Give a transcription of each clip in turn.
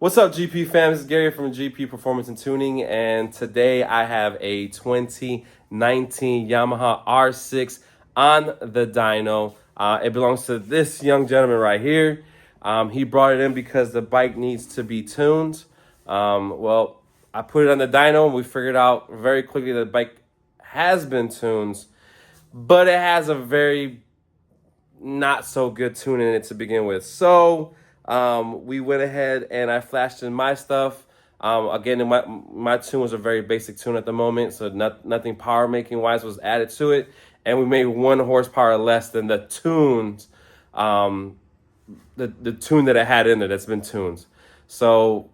What's up, GP fam? This is Gary from GP Performance and Tuning, and today I have a 2019 Yamaha R6 on the dyno. It belongs to this young gentleman right here. He brought it in because the bike needs to be tuned. Well, I put it on the dyno, and we figured out very quickly that the bike has been tuned, but it has a very not so good tune in it to begin with. So we went ahead and I flashed in my stuff. Again, my tune was a very basic tune at the moment, so nothing power making wise was added to it, and we made 1 horsepower less than the tuned, the tune that it had in it that's been tuned. So,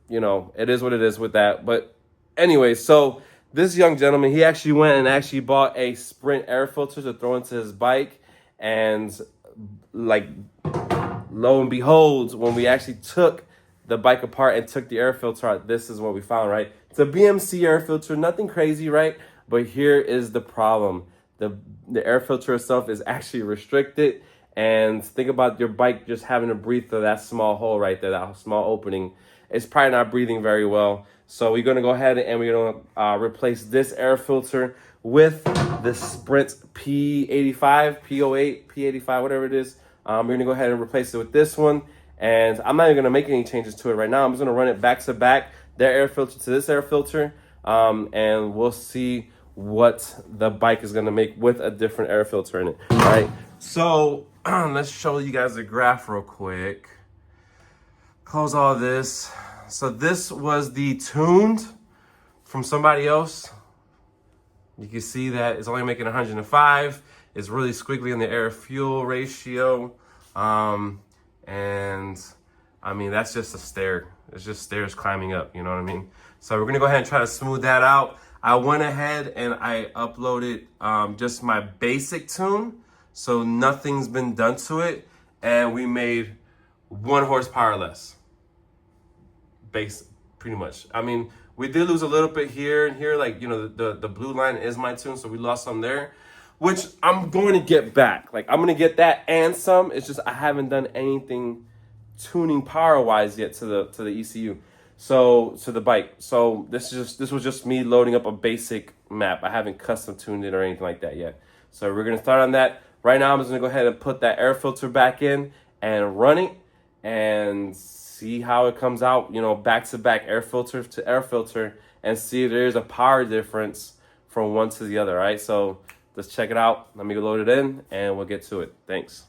you know, it is what it is with that. But anyway, so this young gentleman, he actually went and actually bought a Sprint air filter to throw into his bike, and like, lo and behold, when we actually took the bike apart and took the air filter out, this is what we found, right? It's a BMC air filter, nothing crazy, right? But here is the problem. The air filter itself is actually restricted, and think about your bike just having to breathe through that small hole right there, that small opening. It's probably not breathing very well. So we're gonna go ahead and we're gonna replace this air filter with the Sprint P85, P08, P85, whatever it is. We're gonna go ahead and replace it with this one. And I'm not even gonna make any changes to it right now. I'm just gonna run it back to back, their air filter to this air filter. And we'll see what the bike is gonna make with a different air filter in it. All right, so let's show you guys the graph real quick. Close all this. So this was the tuned from somebody else. You can see that it's only making 105. It's really squiggly in the air fuel ratio. And I mean, that's just a stair. It's just stairs climbing up, you know what I mean? So we're gonna go ahead and try to smooth that out. I went ahead and I uploaded just my basic tune. So nothing's been done to it. And we made 1 horsepower less. Base, pretty much. I mean, we did lose a little bit here and here, like, you know, the blue line is my tune, so we lost some there, which I'm going to get back. Like, I'm going to get that and some. It's just I haven't done anything tuning power-wise yet to the ECU, so to the bike. So this was just me loading up a basic map. I haven't custom tuned it or anything like that yet. So we're going to start on that. Right now, I'm just going to go ahead and put that air filter back in and run it and see how it comes out, you know, back-to-back air filter to air filter, and see if there's a power difference from one to the other, all right? So let's check it out. Let me go load it in, and we'll get to it. Thanks.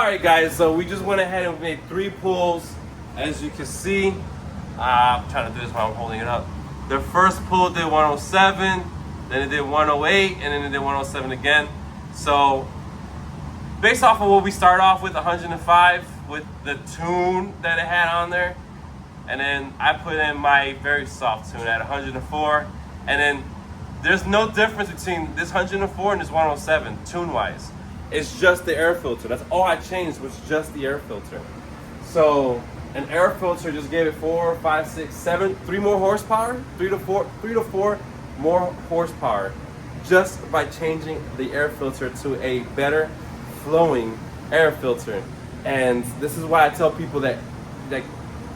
Alright guys, so we just went ahead and made 3 pulls. As you can see, I'm trying to do this while I'm holding it up. The first pull did 107, then it did 108, and then it did 107 again. So based off of what we started off with, 105 with the tune that it had on there, and then I put in my very soft tune at 104, and then there's no difference between this 104 and this 107 tune wise. It's just the air filter. That's all I changed, was just the air filter. So an air filter just gave it 4, 5, 6, 7, 3 more horsepower, 3 to 4 more horsepower, just by changing the air filter to a better flowing air filter. And this is why I tell people that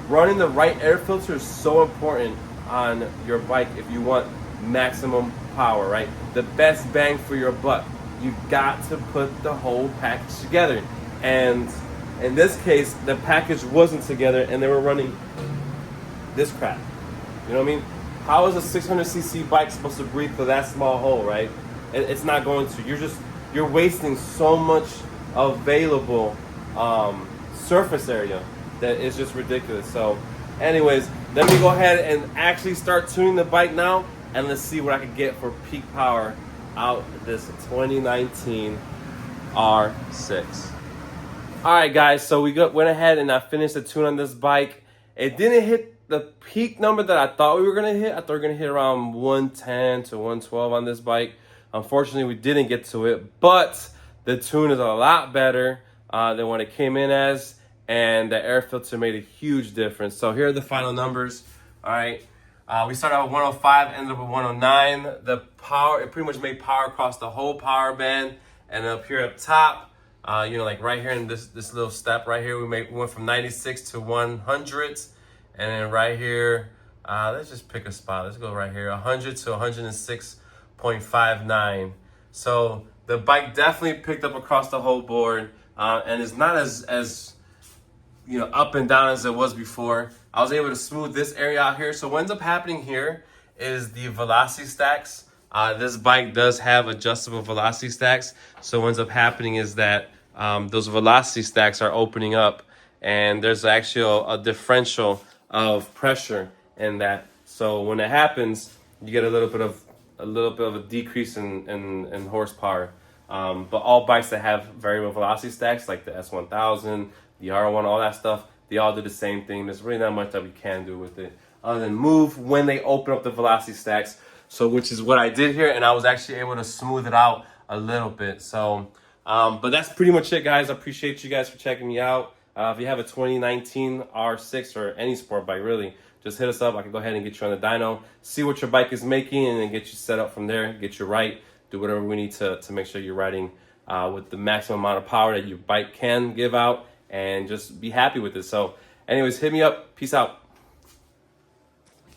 running the right air filter is so important on your bike if you want maximum power, right? The best bang for your buck. You got to put the whole package together. And in this case, the package wasn't together and they were running this crap. You know what I mean? How is a 600cc bike supposed to breathe through that small hole, right? It's not going to. You're wasting so much available surface area that is just ridiculous. So anyways, let me go ahead and actually start tuning the bike now, and let's see what I can get for peak power out of this 2019 R6. All right, guys, so went ahead and I finished the tune on this bike. It didn't hit the peak number that I thought we were gonna hit. I thought we were gonna hit around 110 to 112 on this bike. Unfortunately, we didn't get to it, but the tune is a lot better than what it came in as, and the air filter made a huge difference. So here are the final numbers. All right, we started out with 105, ended up with 109. The power, it pretty much made power across the whole power band, and up here up top, like right here in this little step right here, we went from 96 to 100, and then right here, let's just pick a spot. Let's go right here, 100 to 106.59. So the bike definitely picked up across the whole board, and it's not as up and down as it was before. I was able to smooth this area out here. So what ends up happening here is the velocity stacks. This bike does have adjustable velocity stacks. So what ends up happening is that those velocity stacks are opening up, and there's actually a differential of pressure in that. So when it happens, you get a little bit of a decrease in horsepower. But all bikes that have variable velocity stacks, like the S1000, the R1, all that stuff, they all do the same thing. There's really not much that we can do with it other than move when they open up the velocity stacks. So which is what I did here, and I was actually able to smooth it out a little bit. So, but that's pretty much it, guys. I appreciate you guys for checking me out. If you have a 2019 R6 or any sport bike, really, just hit us up. I can go ahead and get you on the dyno, see what your bike is making, and then get you set up from there, get you right, do whatever we need to make sure you're riding with the maximum amount of power that your bike can give out, and just be happy with it. So anyways, hit me up. Peace out.